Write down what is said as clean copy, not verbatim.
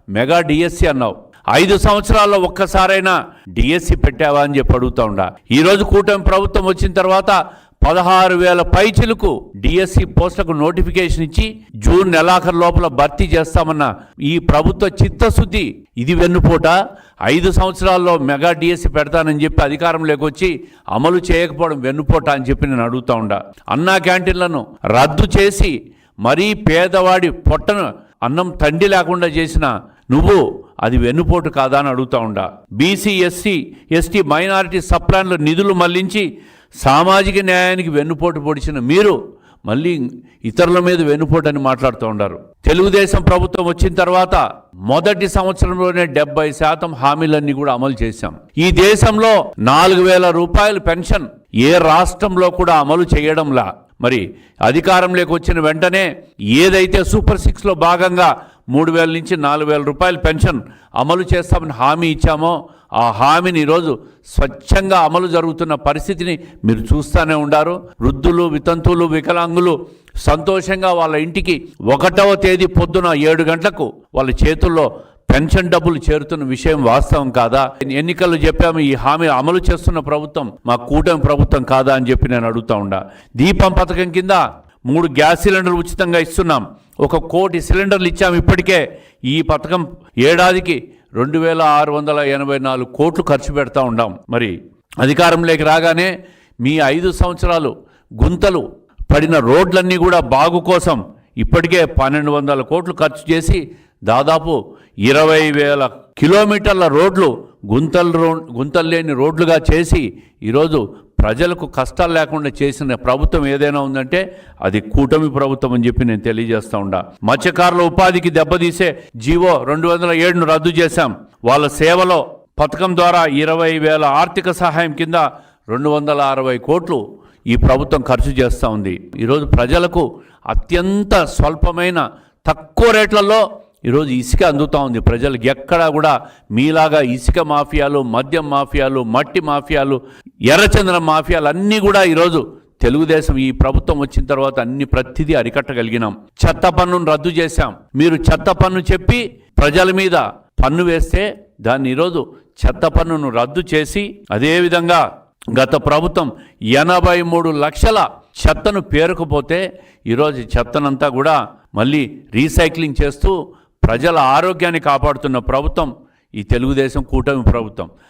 Mega DSC అన్నావు. 5 సంవత్సరాల్లో ఒక్కసారైనా డిఎస్సి పెట్టావా అని చెప్పి అడుగుతా ఉండా. ఈరోజు కూటమి ప్రభుత్వం వచ్చిన తర్వాత 16,000 పైచిలకు డిఎస్సి పోస్టులకు నోటిఫికేషన్ ఇచ్చి జూన్ నెలాఖరు లోపల భర్తీ చేస్తామన్న ఈ ప్రభుత్వ చిత్తశుద్ధి ఇది వెన్నుపోట. 5 సంవత్సరాల్లో మెగా డిఎస్సి పెడతానని చెప్పి అధికారంలోకి వచ్చి అమలు చేయకపోవడం వెన్నుపోట అని చెప్పి నేను అడుగుతా ఉండా. అన్నా క్యాంటీన్లను రద్దు చేసి మరీ పేదవాడి పొట్టను అన్నం తండి లేకుండా చేసిన నువ్వు అది వెన్నుపోటు కాదా అని అడుగుతా ఉండా. బీసీ ఎస్టీ మైనారిటీ సప్లాన్లు నిధులు మళ్లించి సామాజిక న్యాయానికి వెన్నుపోటు పొడిచిన మీరు మళ్ళీ ఇతరుల మీద వెన్నుపోటు అని మాట్లాడుతూ ఉండారు. తెలుగుదేశం ప్రభుత్వం వచ్చిన తర్వాత మొదటి సంవత్సరంలోనే 70% హామీలన్నీ కూడా అమలు చేశాం. ఈ దేశంలో 4,000 రూపాయల పెన్షన్ ఏ రాష్ట్రంలో కూడా అమలు చేయడంలా. మరి అధికారంలోకి వచ్చిన వెంటనే ఏదైతే సూపర్ 6లో భాగంగా 3,000 నుంచి 4,000 రూపాయల పెన్షన్ అమలు చేస్తామని హామీ ఇచ్చామో ఆ హామీని ఈరోజు స్వచ్ఛంగా అమలు జరుగుతున్న పరిస్థితిని మీరు చూస్తూనే ఉండారు. వృద్ధులు, వితంతువులు, వికలాంగులు సంతోషంగా వాళ్ళ ఇంటికి 1వ తేదీ పొద్దున 7 గంటలకు వాళ్ళ చేతుల్లో పెన్షన్ డబ్బులు చేరుతున్న విషయం వాస్తవం కాదా? ఎన్నికల్లో చెప్పాము ఈ హామీ అమలు చేస్తున్న ప్రభుత్వం మా కూటమి ప్రభుత్వం కాదా అని చెప్పి నేను అడుగుతా ఉండా. దీపం పథకం కింద 3 గ్యాస్ సిలిండర్లు ఉచితంగా ఇస్తున్నాం. 1 కోటి సిలిండర్లు ఇచ్చాము. ఇప్పటికే ఈ పథకం ఏడాదికి 2,684 కోట్లు ఖర్చు పెడతా ఉన్నాం. మరి అధికారంలోకి రాగానే మీ 5 సంవత్సరాలు గుంతలు పడిన రోడ్లన్నీ కూడా బాగు కోసం ఇప్పటికే 1,200 కోట్లు ఖర్చు చేసి దాదాపు 20,000 కిలోమీటర్ల రోడ్లు గుంతలు లేని రోడ్లుగా చేసి ఈరోజు ప్రజలకు కష్టాలు లేకుండా చేసిన ప్రభుత్వం ఏదైనా ఉందంటే అది కూటమి ప్రభుత్వం అని చెప్పి నేను తెలియజేస్తూ ఉండా. మత్స్యకారుల ఉపాధికి దెబ్బతీసే జీవో 207ను రద్దు చేశాం. వాళ్ళ సేవలో పథకం ద్వారా 20,000 ఆర్థిక సహాయం కింద 260 కోట్లు ఈ ప్రభుత్వం ఖర్చు చేస్తూ ఉంది. ఈరోజు ప్రజలకు అత్యంత స్వల్పమైన తక్కువ రేట్లలో ఈరోజు ఇసుక అందుతూ ఉంది. ప్రజలకు ఎక్కడా కూడా మీలాగా ఇసుక మాఫియాలు, మద్యం మాఫియాలు, మట్టి మాఫియాలు, ఎర్రచందనం మాఫియాలు అన్నీ కూడా ఈరోజు తెలుగుదేశం ఈ ప్రభుత్వం వచ్చిన తర్వాత అన్ని ప్రతిదీ అరికట్టగలిగినాం. చెత్త పన్నును రద్దు చేశాం. మీరు చెత్త పన్ను చెప్పి ప్రజల మీద పన్ను వేస్తే దాన్ని ఈరోజు చెత్త పన్నును రద్దు చేసి అదేవిధంగా గత ప్రభుత్వం 83 లక్షల చెత్తను పేరుకుపోతే ఈరోజు చెత్తనంతా కూడా మళ్ళీ రీసైక్లింగ్ చేస్తూ ప్రజల ఆరోగ్యాన్ని కాపాడుతున్న ప్రభుత్వం ఈ తెలుగుదేశం కూటమి ప్రభుత్వం.